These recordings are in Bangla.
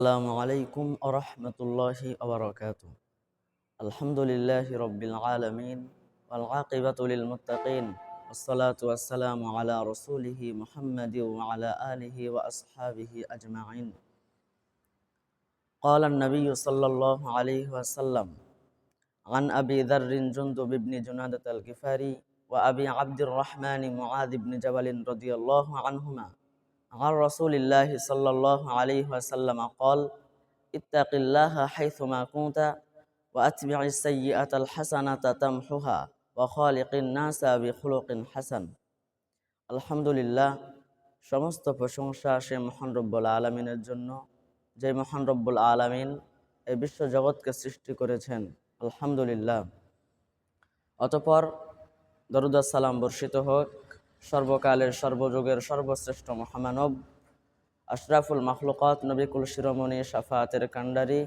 আসসালামু আলাইকুম ওয়া রাহমাতুল্লাহি ওয়া বারাকাতুহু। আলহামদুলিল্লাহি রাব্বিল আলামিন ওয়াল আকিবাতু লিল মুত্তাকিন ওয়াসসালাতু ওয়াসসালামু আলা রাসূলিহি মুহাম্মাদিন ওয়া আলা আলিহি ওয়া আসহাবিহি আজমাইন। ক্বালা an-নাবিয়্যু সাল্লাল্লাহু আলাইহি ওয়াসাল্লাম আন আবি যাররিন জুনদুব ইবনে জুনাদাত আল-গিফারি ওয়া আবি আবদির রাহমান মুআয ইবনে জাবাল রাদিয়াল্লাহু আনহুমা عن رسول الله صلى الله عليه وسلم قال اتق الله حيثما كنت وأتبع السيئة الحسنة تمحها وخالق الناس بخلق حسن। আলহামদুলিল্লাহ, সমস্ত প্রশংসা সে মহান রব্বুল আলামিনের জন্য, যে মহান রব্বুল আলামিন এই বিশ্ব জগৎকে সৃষ্টি করেছেন। আলহামদুলিল্লাহ। অতঃপর দরুদ ও সালাম বর্ষিত হোক সর্বকালের সর্বযুগের সর্বশ্রেষ্ঠ মহামানব আশরাফুল মাখলুকাত নবিকুল শিরোমণি শাফাতের কান্ডারি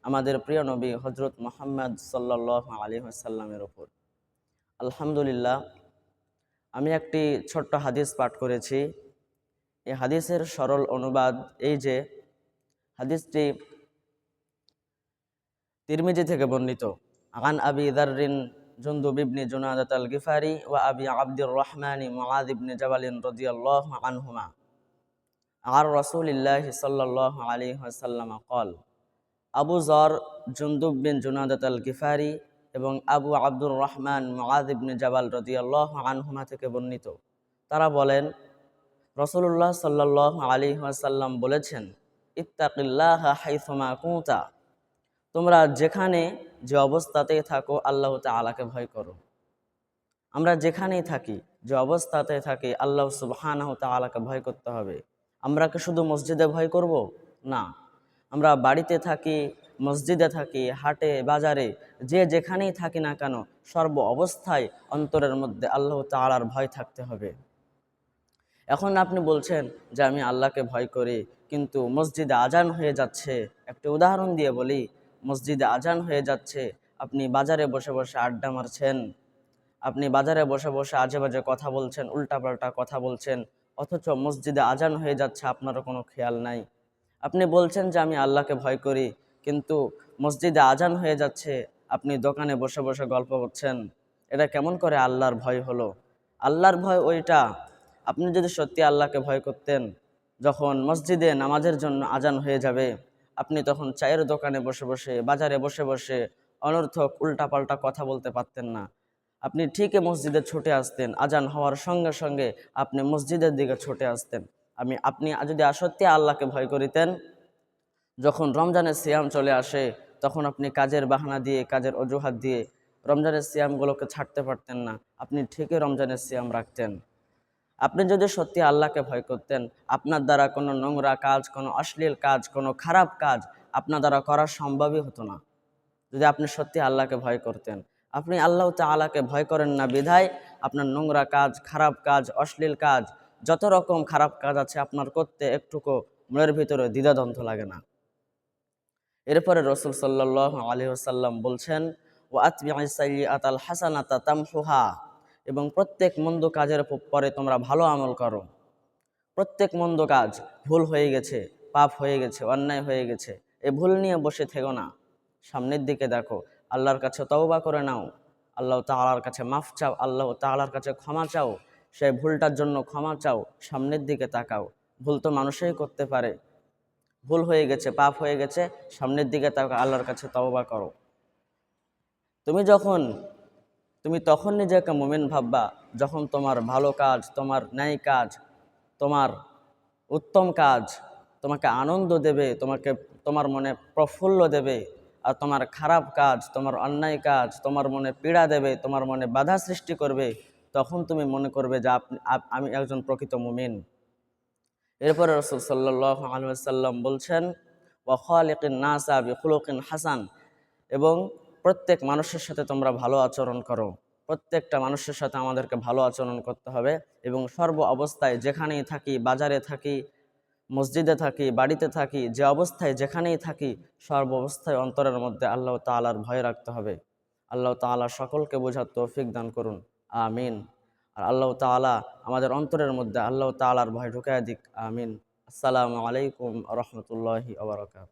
আমাদের প্রিয় নবী হজরত মুহাম্মদ সাল্লাল্লাহু আলাইহি ওয়াসাল্লামের ওপর। আলহামদুলিল্লাহ, আমি একটি ছোট্ট হাদিস পাঠ করেছি। এই হাদিসের সরল অনুবাদ এই যে, হাদিসটি তিরমিজি থেকে বর্ণিত। আন আবি যাররিন জুনদুব ইবনে জুনাদাত আল-গিফারি ওয়া আবি আবদির রাহমান মুআয ইবনে জাবাল রাদিয়াল্লাহু আনহুমা আর রাসূলিল্লাহি সাল্লাল্লাহু আলাইহি ওয়াসাল্লাম قال। আবু যর জুনদুব বিন জুনাদাত আল-গিফারি এবং আবু আব্দুর রহমান মুআয ইবনে জাবাল রাদিয়াল্লাহু আনহুমা থেকে বর্ণিত। তারা বলেন, রাসূলুল্লাহ সাল্লাল্লাহু আলাইহি ওয়াসাল্লাম বলেছেন, ইত্তাকিল্লাহা হাইসুমা কুনতা, তোমরা যেখানে যে অবস্থাতেই থাকো আল্লাহ তাআলাকে ভয় করো। আমরা যেখানেই থাকি, যে অবস্থাতে থাকি, আল্লাহ সুবহানাহু তাআলাকে ভয় করতে হবে। আমরা কি শুধু মসজিদে ভয় করব? না, আমরা বাড়িতে থাকি, মসজিদে থাকি, হাটে বাজারে, যে যেখানেই থাকি না কেন, সর্ব অবস্থায় অন্তরের মধ্যে আল্লাহ তাআলার ভয় থাকতে হবে। এখন আপনি বলছেন যে আমি আল্লাহকে ভয় করি, কিন্তু মসজিদে আজান হয়ে যাচ্ছে। একটি উদাহরণ দিয়ে বলি, মসজিদে আজান হয়ে যাচ্ছে, আপনি বাজারে বসে বসে আড্ডা মারছেন, আপনি বাজারে বসে বসে আজে বাজে কথা বলছেন, উল্টাপাল্টা কথা বলছেন, অথচ মসজিদে আজান হয়ে যাচ্ছে, আপনারও কোনো খেয়াল নাই। আপনি বলছেন যে আমি আল্লাহকে ভয় করি, কিন্তু মসজিদে আজান হয়ে যাচ্ছে, আপনি দোকানে বসে বসে গল্প করছেন। এটা কেমন করে আল্লাহর ভয় হলো? আল্লাহর ভয় ওইটা, আপনি যদি সত্যি আল্লাহকে ভয় করতেন, যখন মসজিদে নামাজের জন্য আজান হয়ে যাবে, আপনি তখন চায়ের দোকানে বসে বসে, বাজারে বসে বসে অনর্থক উল্টাপাল্টা কথা বলতে পারতেন না। আপনি ঠিকই মসজিদে ছুটে আসতেন, আজান হওয়ার সঙ্গে সঙ্গে আপনি মসজিদের দিকে ছুটে আসতেন। আপনি যদি সত্যি আল্লাহকে ভয় করিতেন, যখন রমজানের সিয়াম চলে আসে, তখন আপনি কাজের বাহানা দিয়ে, কাজের অজুহাত দিয়ে রমজানের সিয়ামগুলোকে ছাড়তে পারতেন না। আপনি ঠিকই রমজানের সিয়াম রাখতেন। আপনি যদি সত্যি আল্লাহকে ভয় করতেন, আপনার দ্বারা কোনো নোংরা কাজ, কোনো অশ্লীল কাজ, কোনো খারাপ কাজ আপনার দ্বারা করা সম্ভবই হতো না, যদি আপনি সত্যি আল্লাহকে ভয় করতেন। আপনি আল্লাহ তাআলাকে ভয় করেন না বিধায় আপনার নোংরা কাজ, খারাপ কাজ, অশ্লীল কাজ, যত রকম খারাপ কাজ আছে আপনার করতে একটুকু মনের ভিতরে দ্বিধাদ্বন্দ্ব লাগে না। এরপরে রাসূল সাল্লাল্লাহু আলাইহি ওয়াসাল্লাম বলছেন, ওয়া আতবি'is সাইয়্যাতাল হাসানাতা তামহুহা, এবং প্রত্যেক মন্দ কাজের পরে তোমরা ভালো আমল করো। প্রত্যেক মন্দ কাজ, ভুল হয়ে গেছে, পাপ হয়ে গেছে, অন্যায় হয়ে গেছে, এই ভুল নিয়ে বসে থেকো না, সামনের দিকে দেখো, আল্লাহর কাছে তওবা করে নাও, আল্লাহ তাআলার কাছে মাফ চাও, আল্লাহ তাআলার কাছে ক্ষমা চাও, সেই ভুলটার জন্য ক্ষমা চাও, সামনের দিকে তাকাও। ভুল তো মানুষই করতে পারে, ভুল হয়ে গেছে, পাপ হয়ে গেছে, সামনের দিকে তাকাও, আল্লাহর কাছে তওবা করো। তুমি তখন নিজেকে মুমিন ভাববা, যখন তোমার ভালো কাজ, তোমার ন্যায় কাজ, তোমার উত্তম কাজ তোমাকে আনন্দ দেবে, তোমার মনে প্রফুল্ল দেবে। আর তোমার খারাপ কাজ, তোমার অন্যায় কাজ তোমার মনে পীড়া দেবে, তোমার মনে বাধা সৃষ্টি করবে, তখন তুমি মনে করবে যে আমি একজন প্রকৃত মুমিন। এরপরে রাসূল সাল্লাল্লাহু আলাইহি ওয়াসাল্লাম বলছেন, ওয়া খালিকিন নাসা বিখুলুকিন হাসান, এবং প্রত্যেক মানুষের সাথে তোমরা ভালো আচরণ করো। প্রত্যেকটা মানুষের সাথে আমাদেরকে ভালো আচরণ করতে হবে, এবং সর্ব অবস্থায় যেখানেই থাকি, বাজারে থাকি, মসজিদে থাকি, বাড়িতে থাকি, যে অবস্থায় যেখানেই থাকি, সর্ব অবস্থায় অন্তরের মধ্যে আল্লাহ তাআলার ভয় রাখতে হবে। আল্লাহ তাআলা সকলকে বোঝার তৌফিক দান করুন, আমিন। আর আল্লাহ তাআলা আমাদের অন্তরের মধ্যে আল্লাহ তাআলার ভয় ঢুকায় দিক, আমিন। আসসালামু আলাইকুম রহমতুল্লাহি আবরাকাত।